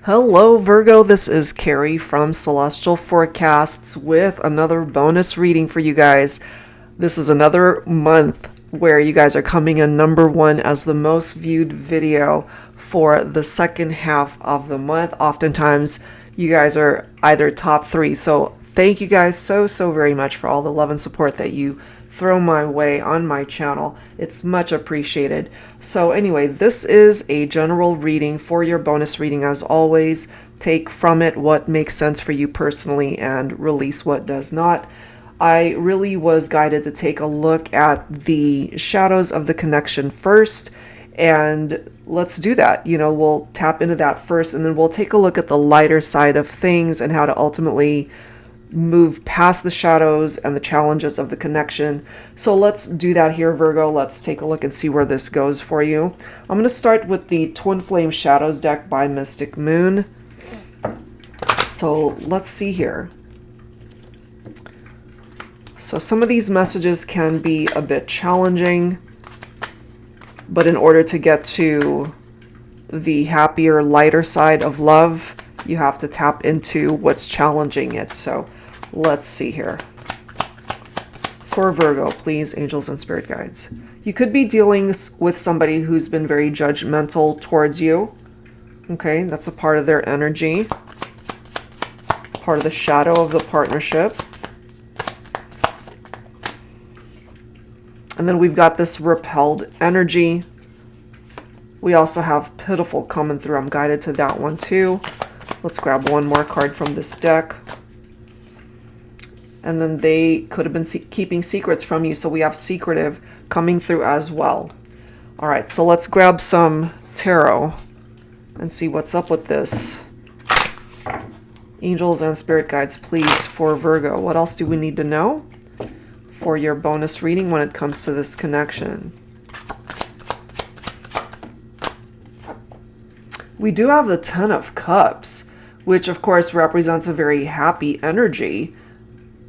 Hello, Virgo. This is Carrie from Celestial Forecasts with another bonus reading for you guys. This is another month where you guys are coming in number one as the most viewed video for the second half of the month. Oftentimes, you guys are either top three. So, thank you guys so very much for all the love and support that you throw my way on my channel. It's much appreciated. So anyway, this is a general reading for your bonus reading. As always, take from it what makes sense for you personally and release what does not. I really was guided to take a look at the shadows of the connection first, and let's do that. We'll tap into that first, and then we'll take a look at the lighter side of things and how to ultimately move past the shadows and the challenges of the connection. So let's do that here, Virgo. Let's take a look and see where this goes for you. I'm going to start with the Twin Flame Shadows deck by Mystic Moon. So let's see here. So some of these messages can be a bit challenging, but in order to get to the happier, lighter side of love, you have to tap into what's challenging it. So let's see here. For Virgo, please, angels and spirit guides. You could be dealing with somebody who's been very judgmental towards you. Okay, that's a part of their energy. Part of the shadow of the partnership. And then we've got this repelled energy. We also have pitiful coming through. I'm guided to that one too. Let's grab one more card from this deck. And then they could have been keeping secrets from you. So we have secretive coming through as well. All right, so let's grab some tarot and see what's up with this. Angels and spirit guides, please, for Virgo. What else do we need to know for your bonus reading when it comes to this connection? We do have the Ten of Cups, which of course represents a very happy energy.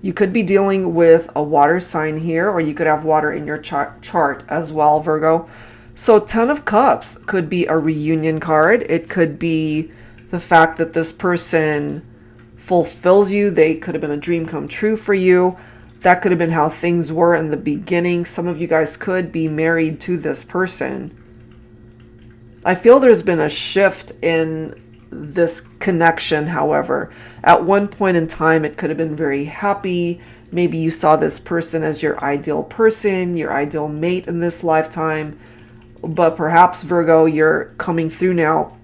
You could be dealing with a water sign here, or you could have water in your chart as well, Virgo. So Ten of Cups could be a reunion card. It could be the fact that this person fulfills you. They could have been a dream come true for you. That could have been how things were in the beginning. Some of you guys could be married to this person. I feel there's been a shift in this connection, however. At one point in time, it could have been very happy. Maybe you saw this person as your ideal person, your ideal mate in this lifetime. But perhaps, Virgo, you're coming through now,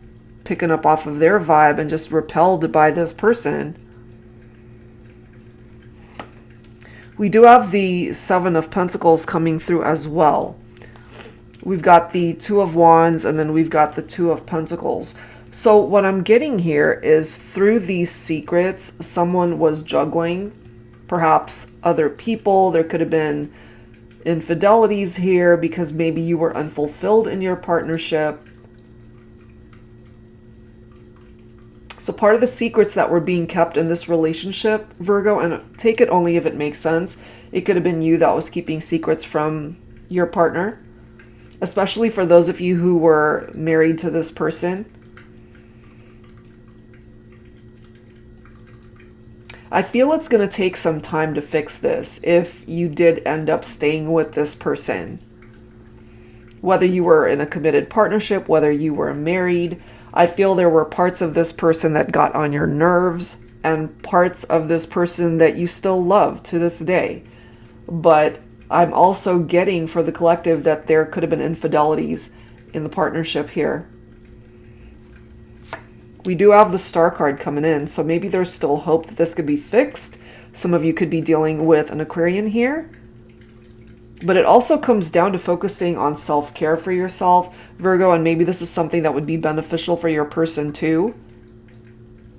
picking up off of their vibe and just repelled by this person. We do have the Seven of Pentacles coming through as well. We've got the Two of Wands, and then we've got the Two of Pentacles. So what I'm getting here is through these secrets, someone was juggling perhaps other people. There could have been infidelities here because maybe you were unfulfilled in your partnership. So part of the secrets that were being kept in this relationship, Virgo, and take it only if it makes sense, it could have been you that was keeping secrets from your partner. Especially for those of you who were married to this person. I feel it's going to take some time to fix this if you did end up staying with this person. Whether you were in a committed partnership, whether you were married, I feel there were parts of this person that got on your nerves and parts of this person that you still love to this day. But I'm also getting for the collective that there could have been infidelities in the partnership here. We do have the Star card coming in, so maybe there's still hope that this could be fixed. Some of you could be dealing with an Aquarian here. But it also comes down to focusing on self-care for yourself, Virgo, and maybe this is something that would be beneficial for your person too.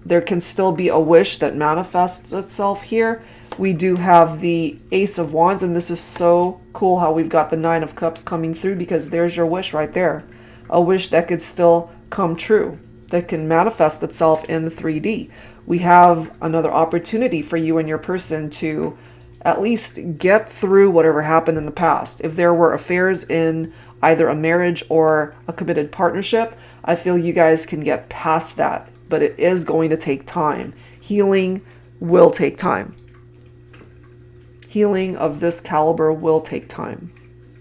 There can still be a wish that manifests itself here. We do have the Ace of Wands, and this is so cool how we've got the Nine of Cups coming through, because there's your wish right there. A wish that could still come true, that can manifest itself in the 3D. We have another opportunity for you and your person to at least get through whatever happened in the past. If there were affairs in either a marriage or a committed partnership, I feel you guys can get past that. but it is going to take time. Healing will take time. Healing of this caliber will take time.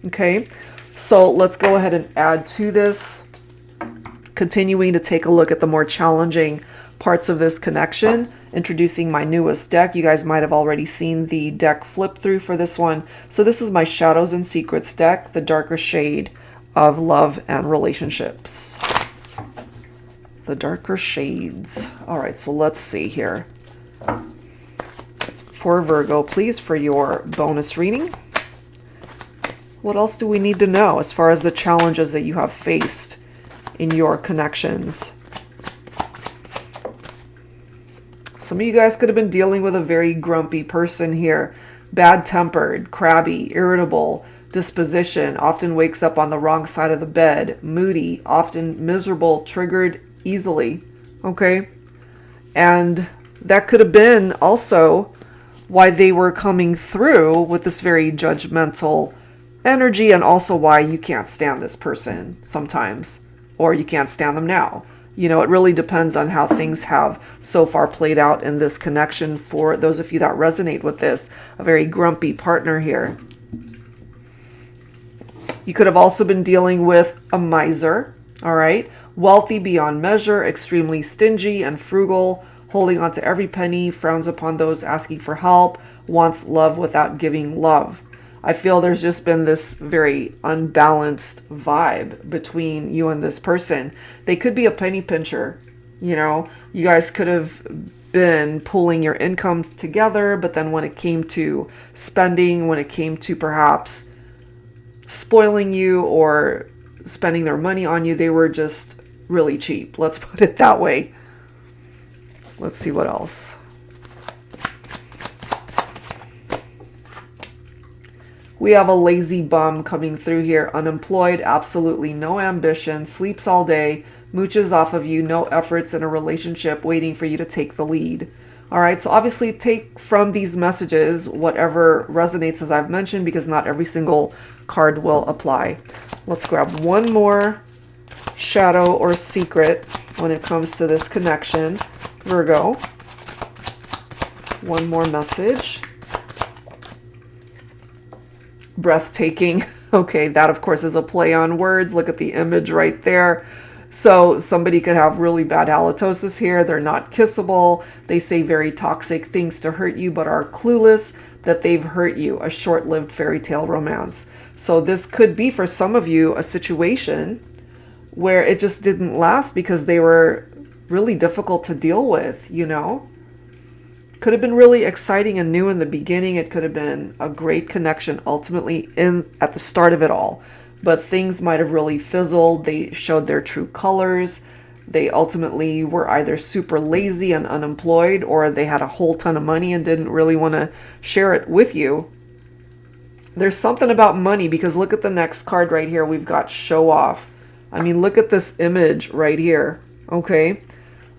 Okay, so let's go ahead and add to this, continuing to take a look at the more challenging parts of this connection, introducing my newest deck. You guys might have already seen the deck flip through for this one. So this is my Shadows and Secrets deck, the darker shade of love and relationships. The darker shades. All right, so let's see here. For Virgo, please, for your bonus reading. What else do we need to know as far as the challenges that you have faced in your connections? Some of you guys could have been dealing with a very grumpy person here. Bad-tempered, crabby, irritable disposition, often wakes up on the wrong side of the bed, moody, often miserable, triggered easily. Okay? And that could have been also why they were coming through with this very judgmental energy, and also why you can't stand this person sometimes, or you can't stand them now. You know, it really depends on how things have so far played out in this connection for those of you that resonate with this. A very grumpy partner here. You could have also been dealing with a miser, all right? Wealthy beyond measure, extremely stingy and frugal, holding on to every penny, frowns upon those asking for help, wants love without giving love. I feel there's just been this very unbalanced vibe between you and this person. They could be a penny pincher. You know, you guys could have been pulling your incomes together, but then when it came to spending, when it came to perhaps spoiling you or spending their money on you, they were just really cheap. Let's put it that way. Let's see what else. We have a lazy bum coming through here. Unemployed, absolutely no ambition, sleeps all day, mooches off of you, no efforts in a relationship, waiting for you to take the lead. All right, so obviously take from these messages whatever resonates, as I've mentioned, because not every single card will apply. Let's grab one more shadow or secret when it comes to this connection. Virgo, one more message. Breathtaking. Okay, that of course is a play on words. Look at the image right there. So somebody could have really bad halitosis here. They're not kissable. They say very toxic things to hurt you, but are clueless that they've hurt you. A short-lived fairy tale romance. So this could be for some of you a situation where it just didn't last because they were really difficult to deal with, you know? Could have been really exciting and new in the beginning. It could have been a great connection ultimately at the start of it all. But things might have really fizzled. They showed their true colors. They ultimately were either super lazy and unemployed, or they had a whole ton of money and didn't really want to share it with you. There's something about money, because look at the next card right here. We've got show off. I mean, look at this image right here. Okay.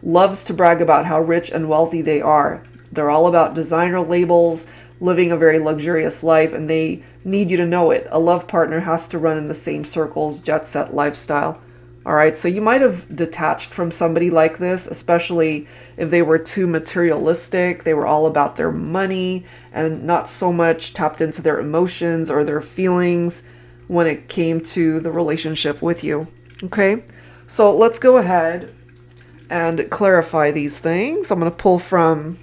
Loves to brag about how rich and wealthy they are. They're all about designer labels, living a very luxurious life, and they need you to know it. A love partner has to run in the same circles, jet set lifestyle. All right, so you might have detached from somebody like this, especially if they were too materialistic. They were all about their money and not so much tapped into their emotions or their feelings when it came to the relationship with you. Okay, so let's go ahead and clarify these things. I'm going to pull from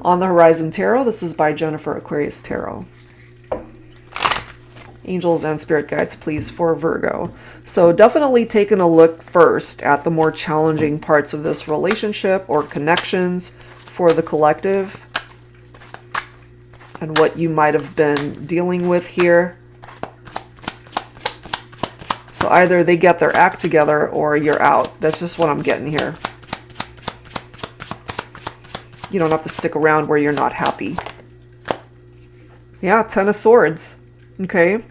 On the Horizon Tarot. This is by Jennifer Aquarius Tarot. Angels and spirit guides, please, for Virgo. So definitely taking a look first at the more challenging parts of this relationship or connections for the collective and what you might have been dealing with here. So either they get their act together or you're out. That's just what I'm getting here. You don't have to stick around where you're not happy. Yeah, Ten of Swords. Okay.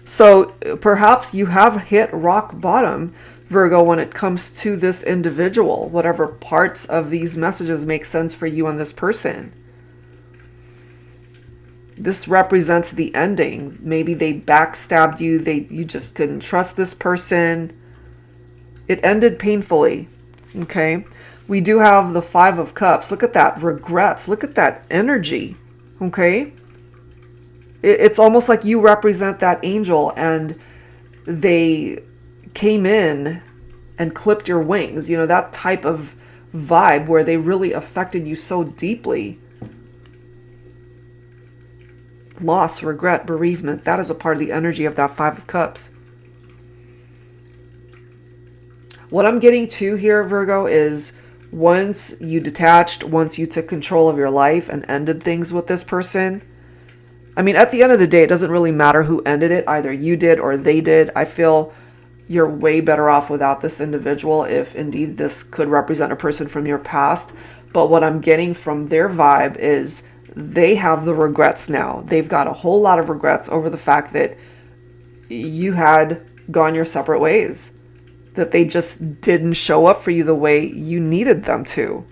So perhaps you have hit rock bottom, Virgo, when it comes to this individual. Whatever parts of these messages make sense for you and this person. This represents the ending. Maybe they backstabbed you. You just couldn't trust this person. It ended painfully. Okay. We do have the Five of Cups. Look at that. Regrets. Look at that energy. Okay. It's almost like you represent that angel and they came in and clipped your wings. You know, that type of vibe where they really affected you so deeply. Loss, regret, bereavement. That is a part of the energy of that Five of Cups. What I'm getting to here, Virgo, is once you detached, once you took control of your life and ended things with this person, I mean, at the end of the day, it doesn't really matter who ended it. Either you did or they did. I feel you're way better off without this individual if indeed this could represent a person from your past. But what I'm getting from their vibe is they have the regrets now. They've got a whole lot of regrets over the fact that you had gone your separate ways, that they just didn't show up for you the way you needed them to.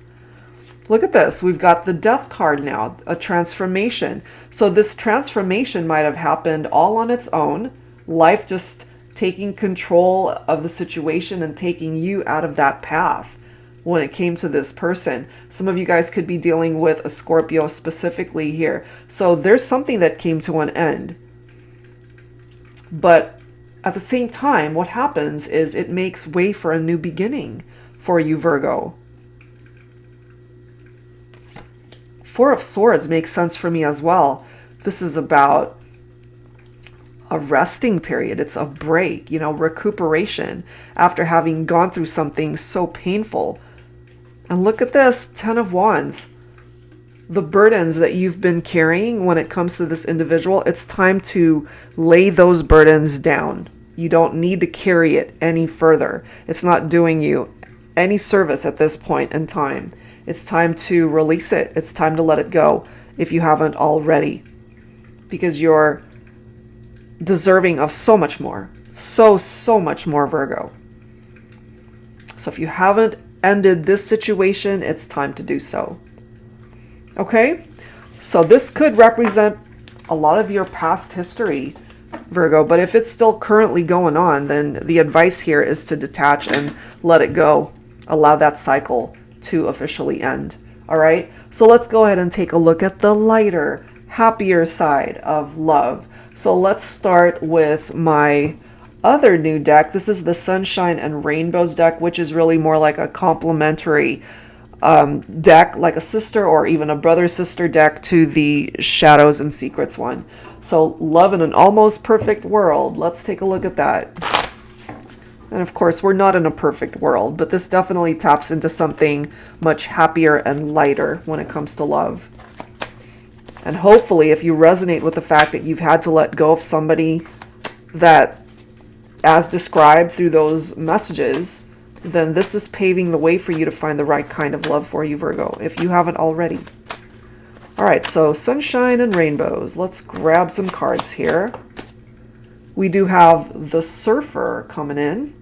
Look at this. We've got the Death card now, a transformation. So this transformation might have happened all on its own. Life just taking control of the situation and taking you out of that path when it came to this person. Some of you guys could be dealing with a Scorpio specifically here. So there's something that came to an end. But at the same time, what happens is it makes way for a new beginning for you, Virgo. Four of Swords makes sense for me as well. This is about a resting period. It's a break, you know, recuperation after having gone through something so painful. And look at this, 10 of Wands. The burdens that you've been carrying when it comes to this individual, it's time to lay those burdens down. You don't need to carry it any further. It's not doing you any service at this point in time. It's time to release it. It's time to let it go if you haven't already. Because you're deserving of so much more. So much more, Virgo. So if you haven't ended this situation, it's time to do so. Okay? So this could represent a lot of your past history, Virgo. But if it's still currently going on, then the advice here is to detach and let it go. Allow that cycle to officially end. All right? So let's go ahead and take a look at the lighter, happier side of love. So let's start with my other new deck. This is the Sunshine and Rainbows deck, which is really more like a complementary deck, like a sister or even a brother-sister deck to the Shadows and Secrets one. So love in an almost perfect world. Let's take a look at that. And of course, we're not in a perfect world, but this definitely taps into something much happier and lighter when it comes to love. And hopefully, if you resonate with the fact that you've had to let go of somebody that, as described through those messages, then this is paving the way for you to find the right kind of love for you, Virgo, if you haven't already. All right, so Sunshine and Rainbows. Let's grab some cards here. We do have the Surfer coming in.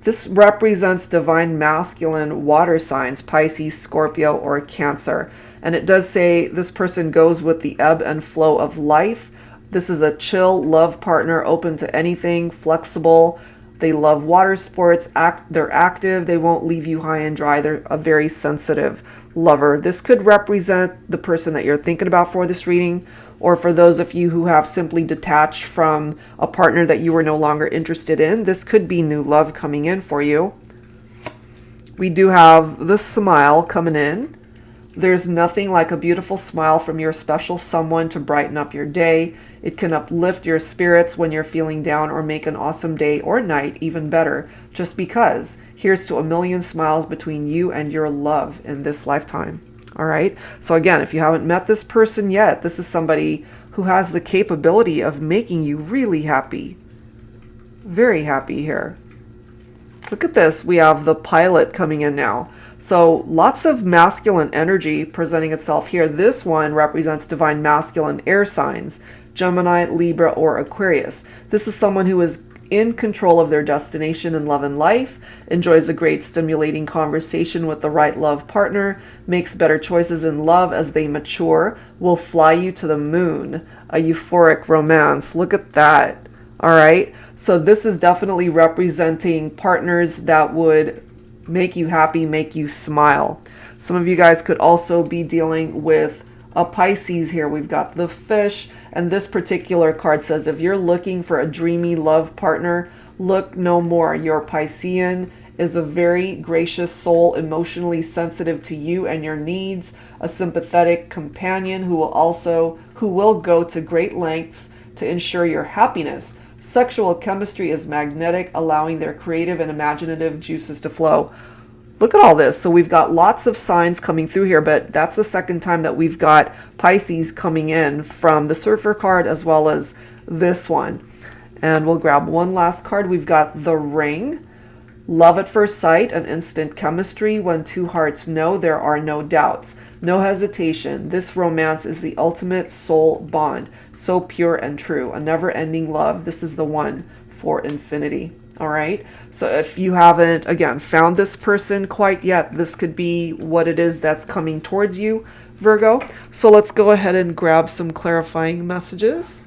This represents divine masculine water signs, Pisces, Scorpio, or Cancer. And it does say this person goes with the ebb and flow of life. This is a chill love partner, open to anything, flexible. They love water sports. They're active. They won't leave you high and dry. They're a very sensitive lover. This could represent the person that you're thinking about for this reading, or for those of you who have simply detached from a partner that you were no longer interested in. This could be new love coming in for you. We do have the Smile coming in. There's nothing like a beautiful smile from your special someone to brighten up your day. It can uplift your spirits when you're feeling down or make an awesome day or night even better, just because. Here's to a million smiles between you and your love in this lifetime. All right. So again, if you haven't met this person yet, this is somebody who has the capability of making you really happy. Very happy here. Look at this. We have the Pilot coming in now. So lots of masculine energy presenting itself here. This one represents divine masculine air signs, Gemini, Libra, or Aquarius. This is someone who is in control of their destination in love and life, enjoys a great stimulating conversation with the right love partner, makes better choices in love as they mature, will fly you to the moon, a euphoric romance. Look at that. All right. So this is definitely representing partners that would make you happy, make you smile. Some of you guys could also be dealing with a Pisces here. We've got the fish, and this particular card says if you're looking for a dreamy love partner, look no more. Your Piscean is a very gracious soul, emotionally sensitive to you and your needs, a sympathetic companion who will go to great lengths to ensure your happiness. Sexual chemistry is magnetic, allowing their creative and imaginative juices to flow. Look at all this. So we've got lots of signs coming through here, but that's the second time that we've got Pisces coming in from the Surfer card as well as this one. And we'll grab one last card. We've got the Ring. Love at first sight, an instant chemistry. When two hearts know, there are no doubts, no hesitation. This romance is the ultimate soul bond, so pure and true. A never-ending love. This is the one for infinity. All right. So if you haven't, again, found this person quite yet, this could be what it is that's coming towards you, Virgo. So let's go ahead and grab some clarifying messages.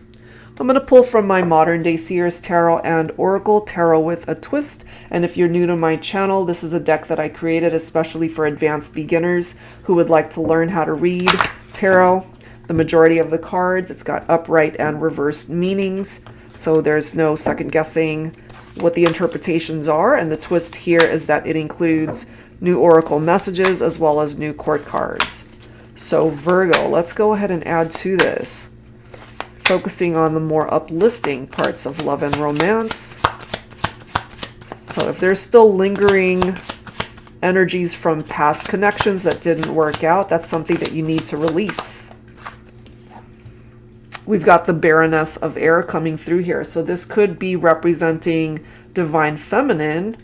I'm going to pull from my Modern Day Seers Tarot and Oracle Tarot with a Twist. And if you're new to my channel, this is a deck that I created especially for advanced beginners who would like to learn how to read tarot. The majority of the cards, it's got upright and reversed meanings, so there's no second guessing what the interpretations are. And the twist here is that it includes new oracle messages as well as new court cards. So Virgo, let's go ahead and add to this, focusing on the more uplifting parts of love and romance. So if there's still lingering energies from past connections that didn't work out, that's something that you need to release. We've got the Baroness of Air coming through here. So this could be representing Divine Feminine,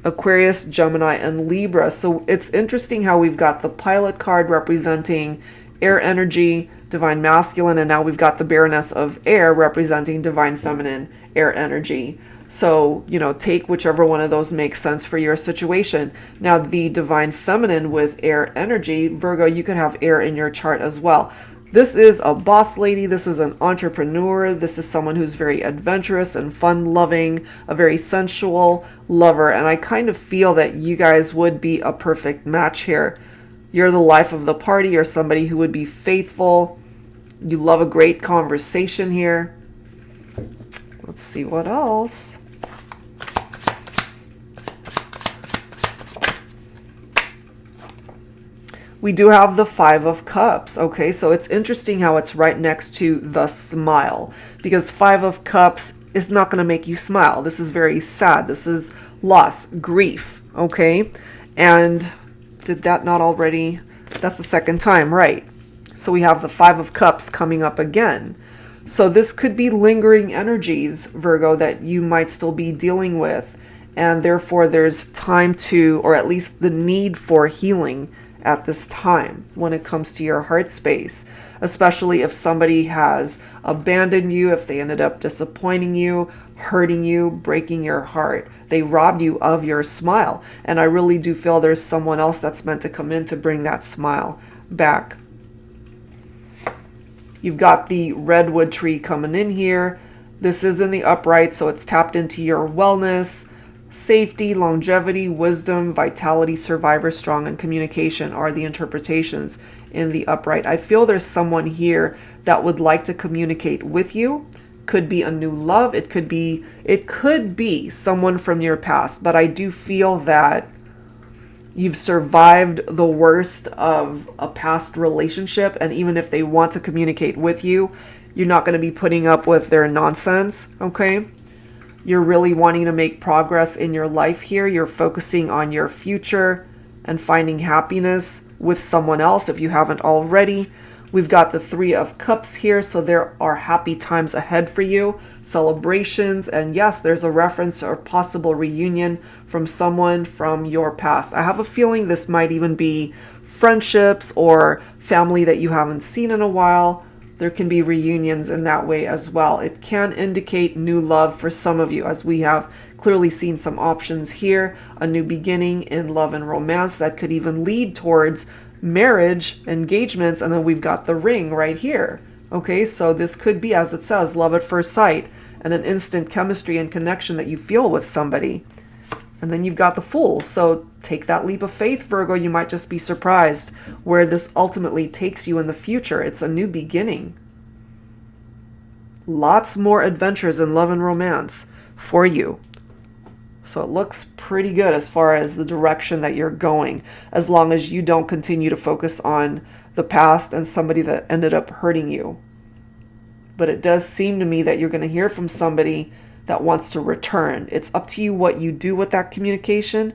Aquarius, Gemini, and Libra. So it's interesting how we've got the Pilot card representing air energy, Divine Masculine, and now we've got the Baroness of Air representing Divine Feminine, air energy. So, you know, take whichever one of those makes sense for your situation. Now, the Divine Feminine with air energy, Virgo, you could have air in your chart as well. This is a boss lady. This is an entrepreneur. This is someone who's very adventurous and fun-loving, a very sensual lover. And I kind of feel that you guys would be a perfect match here. You're the life of the party. You're somebody who would be faithful. You love a great conversation here. Let's see what else. We do have the Five of Cups. Okay, so it's interesting how it's right next to the Smile, because Five of Cups is not going to make you smile. This is very sad. This is loss, grief. Okay, and did that not already? That's the second time, right? So we have the Five of Cups coming up again. So this could be lingering energies, Virgo, that you might still be dealing with, and therefore there's time to, or at least the need for healing at this time when it comes to your heart space, especially if somebody has abandoned you, if they ended up disappointing you, hurting you, breaking your heart. They robbed you of your smile. And I really do feel there's someone else that's meant to come in to bring that smile back. You've got the redwood tree coming in here. This is in the upright, so it's tapped into your wellness, safety, longevity, wisdom, vitality, survivor, strong, and communication are the interpretations in the upright. I feel there's someone here that would like to communicate with you. Could be a new love. It could be someone from your past, but I do feel that you've survived the worst of a past relationship, and even if they want to communicate with you, you're not going to be putting up with their nonsense, okay? You're really wanting to make progress in your life here. You're focusing on your future and finding happiness with someone else if you haven't already. We've got the Three of Cups here, so there are happy times ahead for you, celebrations, and yes, there's a reference or possible reunion from someone from your past. I have a feeling this might even be friendships or family that you haven't seen in a while. There can be reunions in that way as well. It can indicate new love for some of you, as we have clearly seen some options here. A new beginning in love and romance that could even lead towards marriage, engagements, and then we've got the ring right here. Okay, so this could be, as it says, love at first sight and an instant chemistry and connection that you feel with somebody. And then you've got the Fool. So take that leap of faith, Virgo. You might just be surprised where this ultimately takes you in the future. It's a new beginning. Lots more adventures in love and romance for you. So it looks pretty good as far as the direction that you're going, as long as you don't continue to focus on the past and somebody that ended up hurting you. But it does seem to me that you're going to hear from somebody that wants to return. It's up to you what you do with that communication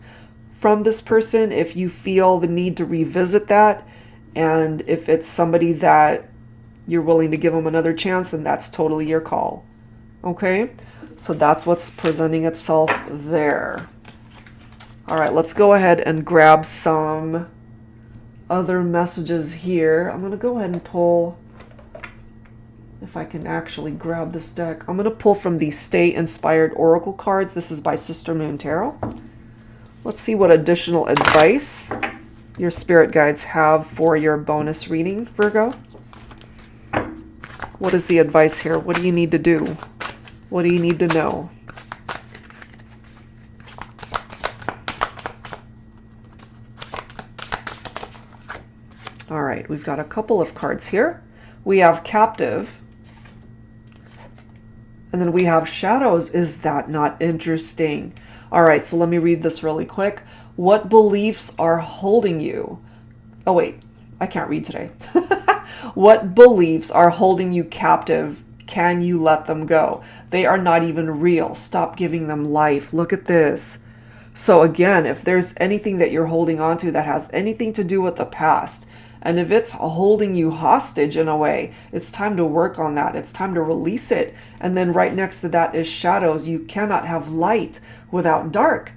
from this person, if you feel the need to revisit that, and if it's somebody that you're willing to give them another chance, then that's totally your call. Okay? So that's what's presenting itself there. All right, let's go ahead and grab some other messages here. I'm going to go ahead and pull, if I can actually grab this deck. I'm going to pull from the Stay Inspired Oracle cards. This is by Sister Moon Tarot. Let's see what additional advice your spirit guides have for your bonus reading, Virgo. What is the advice here? What do you need to do? What do you need to know? All right, we've got a couple of cards here. We have Captive. And then we have Shadows. Is that not interesting? All right, so let me read this really quick. What beliefs are holding you? Oh, wait, I can't read today. What beliefs are holding you captive? Can you let them go? They are not even real. Stop giving them life. Look at this. So again, if there's anything that you're holding on to that has anything to do with the past, and if it's holding you hostage in a way, it's time to work on that. It's time to release it. And then right next to that is Shadows. You cannot have light without dark.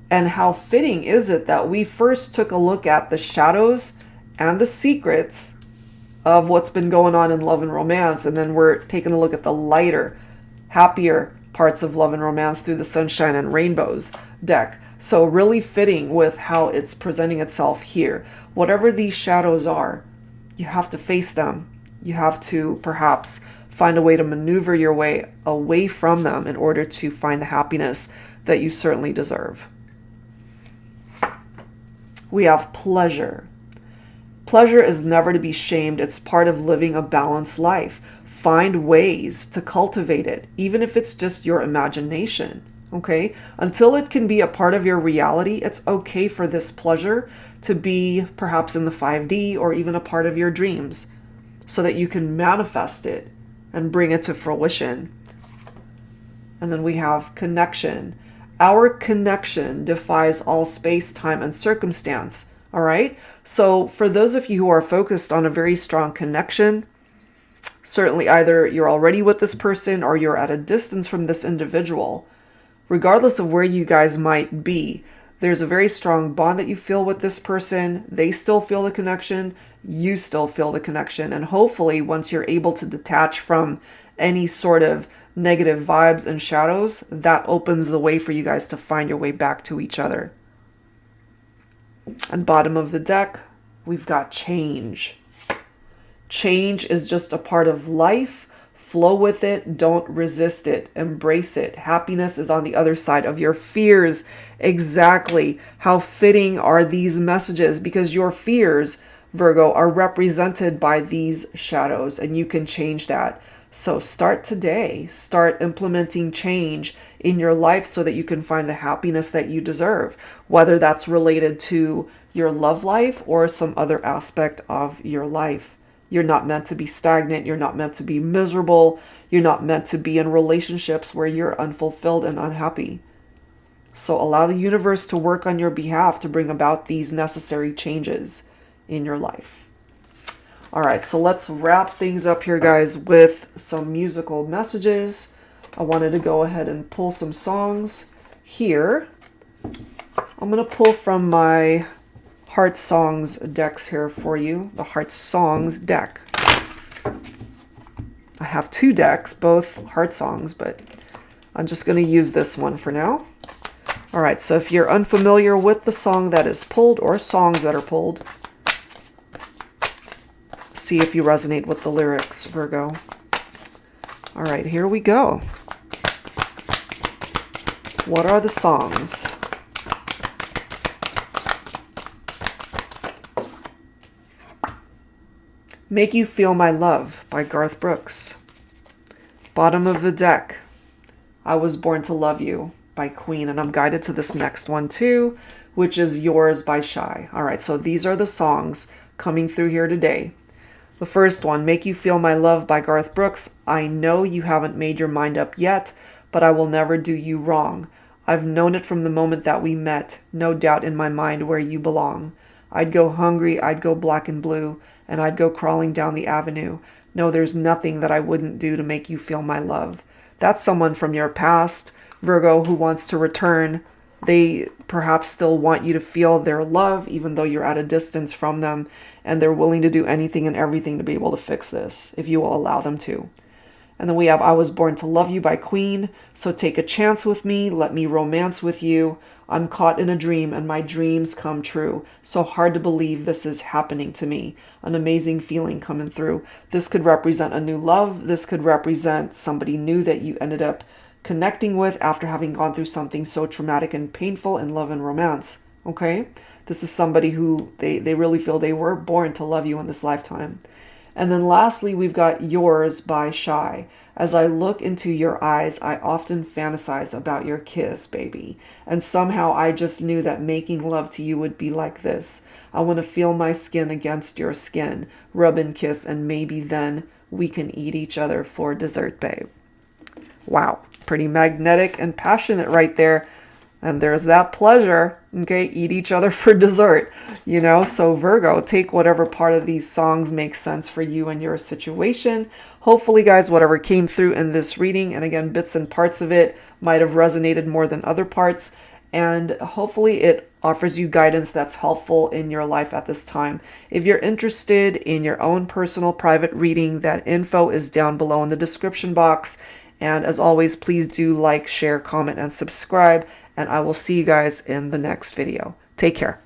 And how fitting is it that we first took a look at the shadows and the secrets of what's been going on in love and romance, and then we're taking a look at the lighter, happier parts of love and romance through the Sunshine and Rainbows deck. So really fitting with how it's presenting itself here. Whatever these shadows are, you have to face them. You have to perhaps find a way to maneuver your way away from them in order to find the happiness that you certainly deserve. We have Pleasure. Pleasure is never to be shamed. It's part of living a balanced life. Find ways to cultivate it, even if it's just your imagination. Okay? Until it can be a part of your reality, it's okay for this pleasure to be perhaps in the 5D or even a part of your dreams so that you can manifest it and bring it to fruition. And then we have Connection. Our connection defies all space, time, and circumstance. All right. So for those of you who are focused on a very strong connection, certainly either you're already with this person or you're at a distance from this individual, regardless of where you guys might be, there's a very strong bond that you feel with this person. They still feel the connection. You still feel the connection. And hopefully once you're able to detach from any sort of negative vibes and shadows, that opens the way for you guys to find your way back to each other. And bottom of the deck, we've got Change. Change is just a part of life. Flow with it. Don't resist it. Embrace it. Happiness is on the other side of your fears. Exactly. How fitting are these messages? Because your fears, Virgo, are represented by these shadows, and you can change that. So start today. Start implementing change in your life so that you can find the happiness that you deserve, whether that's related to your love life or some other aspect of your life. You're not meant to be stagnant. You're not meant to be miserable. You're not meant to be in relationships where you're unfulfilled and unhappy. So allow the universe to work on your behalf to bring about these necessary changes in your life. All right, so let's wrap things up here, guys, with some musical messages. I wanted to go ahead and pull some songs here. I'm going to pull from my Heart Songs decks here for you, the Heart Songs deck. I have two decks, both Heart Songs, but I'm just going to use this one for now. All right, so if you're unfamiliar with the song that is pulled or songs that are pulled, see if you resonate with the lyrics, Virgo. All right, here we go. What are the songs? Make You Feel My Love by Garth Brooks. Bottom of the deck, I Was Born to Love You by Queen. And I'm guided to this next one too, which is Yours by Shy. All right, so these are the songs coming through here today. The first one, Make You Feel My Love by Garth Brooks. I know you haven't made your mind up yet, but I will never do you wrong. I've known it from the moment that we met, no doubt in my mind where you belong. I'd go hungry, I'd go black and blue, and I'd go crawling down the avenue. No, there's nothing that I wouldn't do to make you feel my love. That's someone from your past, Virgo, who wants to return. They perhaps still want you to feel their love, even though you're at a distance from them, and they're willing to do anything and everything to be able to fix this, if you will allow them to. And then we have I Was Born to Love You by Queen. So take a chance with me, let me romance with you. I'm caught in a dream and my dreams come true. So hard to believe this is happening to me. An amazing feeling coming through. This could represent a new love. This could represent somebody new that you ended up connecting with after having gone through something so traumatic and painful in love and romance. Okay? This is somebody who they really feel they were born to love you in this lifetime. And then lastly, we've got Yours by Shy. As I look into your eyes, I often fantasize about your kiss, baby. And somehow I just knew that making love to you would be like this. I want to feel my skin against your skin, rub and kiss, and maybe then we can eat each other for dessert, babe. Wow, pretty magnetic and passionate right there. And there's that pleasure, okay? Eat each other for dessert, So Virgo, take whatever part of these songs makes sense for you and your situation. Hopefully, guys, whatever came through in this reading, and again, bits and parts of it might have resonated more than other parts. And hopefully it offers you guidance that's helpful in your life at this time. If you're interested in your own personal private reading, that info is down below in the description box. And as always, please do like, share, comment, and subscribe. And I will see you guys in the next video. Take care.